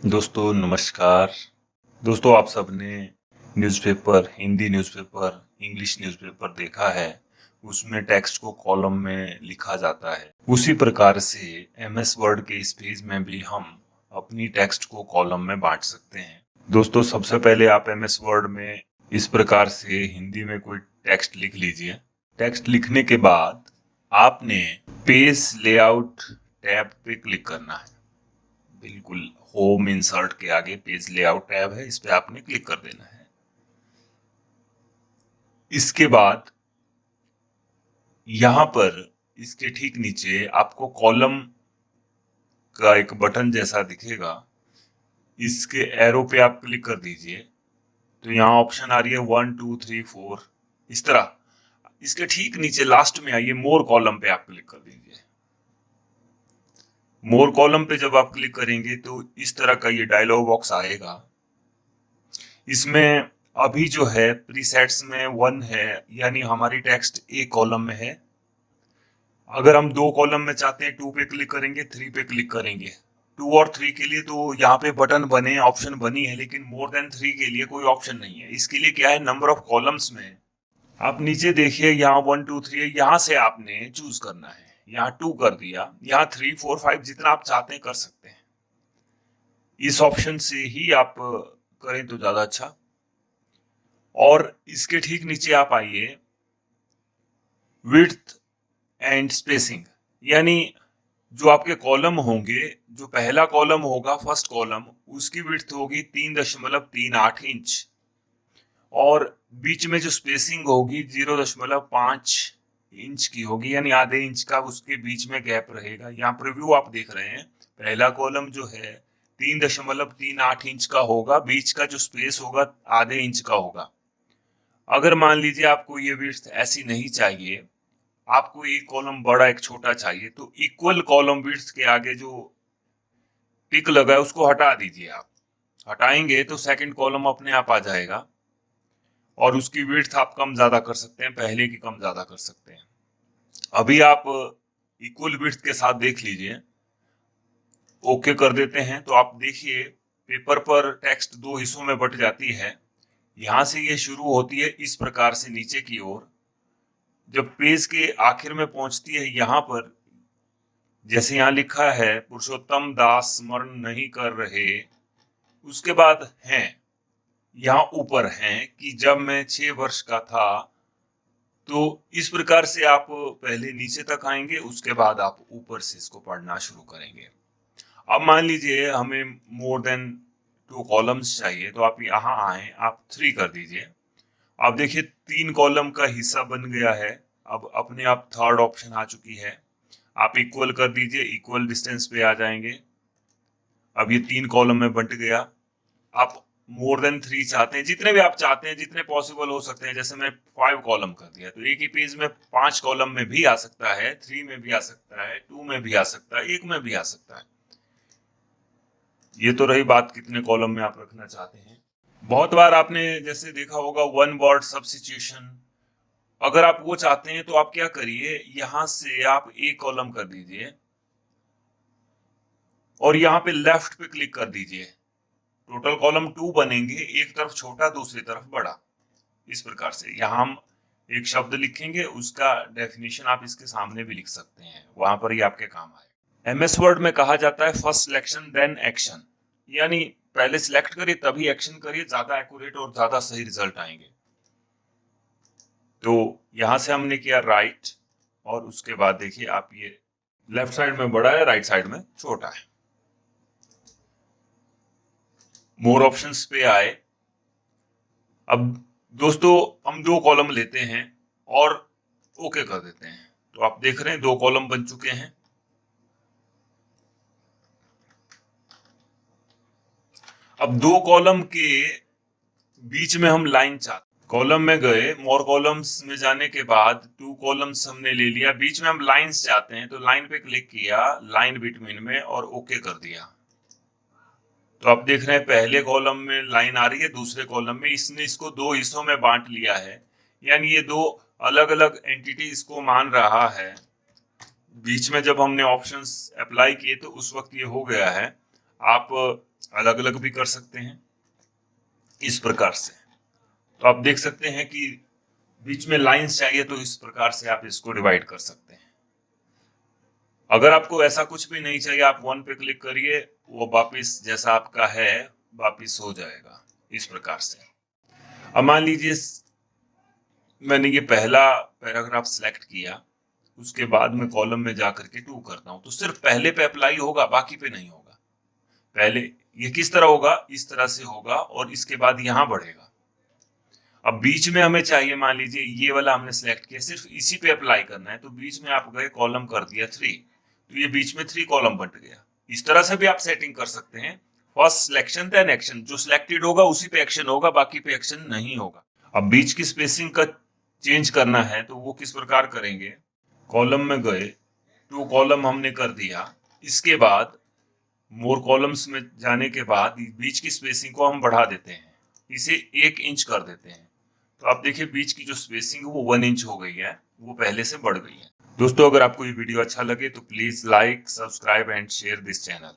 दोस्तों नमस्कार। दोस्तों आप सबने newspaper, Hindi newspaper, English newspaper देखा है। उसमें टेक्स्ट को कॉलम में लिखा जाता है। उसी प्रकार से एमएस वर्ड के इस पेज में भी हम अपनी टेक्स्ट को कॉलम में बांट सकते हैं। दोस्तों सबसे पहले आप एमएस वर्ड में इस प्रकार से हिंदी में कोई टेक्स्ट लिख लीजिए। टेक्स्ट लिखने के बाद आपने पेज लेआउट टैब पे क्लिक करना है। बिल्कुल होम इंसर्ट के आगे पेज लेआउट टैब है, इस पे आपने क्लिक कर देना है। इसके बाद यहां पर इसके ठीक नीचे आपको कॉलम का एक बटन जैसा दिखेगा, इसके एरो पे आप क्लिक कर दीजिए तो यहाँ ऑप्शन आ रही है 1 2 3 4 इस तरह। इसके ठीक नीचे लास्ट में आइए, मोर कॉलम पे आप क्लिक कर दीजिए। मोर कॉलम पे जब आप क्लिक करेंगे तो इस तरह का ये डायलॉग बॉक्स आएगा। इसमें अभी जो है प्रीसेट्स में 1 है, यानी हमारी टेक्स्ट एक कॉलम में है। अगर हम 2 कॉलम में चाहते हैं 2 पे क्लिक करेंगे, 3 पे क्लिक करेंगे। 2 और 3 के लिए तो यहाँ पे बटन बने, ऑप्शन बनी है, लेकिन मोर देन 3 के लिए कोई ऑप्शन नहीं है। इसके लिए क्या है, नंबर ऑफ कॉलम्स में आप नीचे देखिए, यहाँ 1 2 3 है, यहाँ से आपने चूज करना है। यहाँ 2 कर दिया, यहाँ 3 4 5 जितना आप चाहते हैं कर सकते हैं। इस ऑप्शन से ही आप करें तो ज्यादा अच्छा। और इसके ठीक नीचे आप आइए, विड्थ एंड स्पेसिंग, यानी जो आपके कॉलम होंगे, जो पहला कॉलम होगा फर्स्ट कॉलम, उसकी विड्थ होगी 3.38 इंच, और बीच में जो स्पेसिंग होगी 0.5 इंच की होगी, यानी आधे इंच का उसके बीच में गैप रहेगा। यहाँ प्रीव्यू आप देख रहे हैं, पहला कॉलम जो है 3.38 इंच का होगा, बीच का जो स्पेस होगा आधे इंच का होगा। अगर मान लीजिए आपको ये विड्थ ऐसी नहीं चाहिए, आपको एक कॉलम बड़ा एक छोटा चाहिए, तो इक्वल कॉलम विड्थ के आगे जो टिक लगा है उसको हटा दीजिए। आप हटाएंगे तो सेकंड कॉलम अपने आप आ जाएगा, और उसकी विड्थ आप कम ज्यादा कर सकते हैं, पहले की कम ज्यादा कर सकते हैं। अभी आप इक्वल विड्थ के साथ देख लीजिए। ओके कर देते हैं तो आप देखिए पेपर पर टेक्स्ट 2 हिस्सों में बट जाती है। यहां से ये शुरू होती है इस प्रकार से नीचे की ओर, जब पेज के आखिर में पहुंचती है यहाँ पर, जैसे यहाँ लिखा है पुरुषोत्तम दास स्मरण नहीं कर रहे, उसके बाद हैं, यहाँ ऊपर हैं कि जब मैं 6 वर्ष का था। तो इस प्रकार से आप पहले नीचे तक आएंगे, उसके बाद आप ऊपर से इसको पढ़ना शुरू करेंगे। अब मान लीजिए हमें मोर देन 2 कॉलम्स चाहिए, तो आप यहाँ आए, आप 3 कर दीजिए। आप देखिए 3 कॉलम का हिस्सा बन गया है। अब अपने आप थर्ड ऑप्शन आ चुकी है, आप इक्वल कर दीजिए, इक्वल डिस्टेंस पे आ जाएंगे। अब ये 3 कॉलम में बंट गया। आप मोर देन 3 चाहते हैं, जितने भी आप चाहते हैं, जितने पॉसिबल हो सकते हैं। जैसे मैं 5 कॉलम कर दिया, तो एक ही पेज में 5 कॉलम में भी आ सकता है, 3 में भी आ सकता है, 2 में भी आ सकता है, 1 में भी आ सकता है। ये तो रही बात कितने कॉलम में आप रखना चाहते हैं। बहुत बार आपने जैसे देखा होगा 1 वर्ड सब्स्टिट्यूशन, अगर आप वो चाहते हैं तो आप क्या करिए, यहां से आप एक कॉलम कर दीजिए और यहाँ पे लेफ्ट पे क्लिक कर दीजिए। टोटल कॉलम 2 बनेंगे, एक तरफ छोटा दूसरी तरफ बड़ा। इस प्रकार से यहाँ हम एक शब्द लिखेंगे, उसका डेफिनेशन आप इसके सामने भी लिख सकते हैं, वहां पर ही आपके काम आए। एमएस वर्ड में कहा जाता है फर्स्ट सिलेक्शन देन एक्शन, यानी पहले सिलेक्ट करिए तभी एक्शन करिए, ज्यादा एक्यूरेट और ज्यादा सही रिजल्ट आएंगे। तो यहां से हमने किया राइट, और उसके बाद देखिए आप ये लेफ्ट साइड में बड़ा है, राइट साइड में छोटा है। मोर ऑप्शंस पे आए। अब दोस्तों हम 2 कॉलम लेते हैं और ओके कर देते हैं, तो आप देख रहे हैं 2 कॉलम बन चुके हैं। अब 2 कॉलम के बीच में हम लाइन चाहते, कॉलम में गए, मोर कॉलम्स में जाने के बाद 2 कॉलम्स हमने ले लिया, बीच में हम लाइंस चाहते हैं, तो लाइन पे क्लिक किया, लाइन बिटवीन में, और ओके कर दिया। तो आप देख रहे हैं पहले कॉलम में लाइन आ रही है, दूसरे कॉलम में इसने इसको 2 हिस्सों में बांट लिया है, यानी ये 2 अलग अलग एंटिटी इसको मान रहा है। बीच में जब हमने ऑप्शंस अप्लाई किए तो उस वक्त ये हो गया है। आप अलग अलग भी कर सकते हैं इस प्रकार से। तो आप देख सकते हैं कि बीच में लाइंस चाहिए तो इस प्रकार से आप इसको डिवाइड कर सकते हैं। अगर आपको ऐसा कुछ भी नहीं चाहिए, आप वन पे क्लिक करिए, वो वापिस जैसा आपका है वापिस हो जाएगा इस प्रकार से। अब मान लीजिए मैंने ये पहला पैराग्राफ सिलेक्ट किया, उसके बाद मैं कॉलम में जाकर के टू करता हूं तो सिर्फ पहले पे अप्लाई होगा, बाकी पे नहीं होगा। पहले ये किस तरह होगा, इस तरह से होगा और इसके बाद यहां बढ़ेगा। अब बीच में हमें चाहिए, मान लीजिए ये वाला हमने सिलेक्ट किया, सिर्फ इसी पे अप्लाई करना है, तो बीच में आप गए कॉलम कर दिया 3, तो ये बीच में 3 कॉलम बन गया। इस तरह से भी आप सेटिंग कर सकते हैं, फर्स्ट सिलेक्शन देन एक्शन, जो सिलेक्टेड होगा उसी पे एक्शन होगा, बाकी पे एक्शन नहीं होगा। अब बीच की स्पेसिंग का चेंज करना है तो वो किस प्रकार करेंगे, कॉलम में गए, 2 कॉलम हमने कर दिया, इसके बाद मोर कॉलम्स में जाने के बाद बीच की स्पेसिंग को हम बढ़ा देते हैं, इसे 1 इंच कर देते हैं। तो आप देखिए बीच की जो स्पेसिंग है वो 1 इंच हो गई है, वो पहले से बढ़ गई है। दोस्तों अगर आपको ये वीडियो अच्छा लगे तो please like, subscribe and share this channel.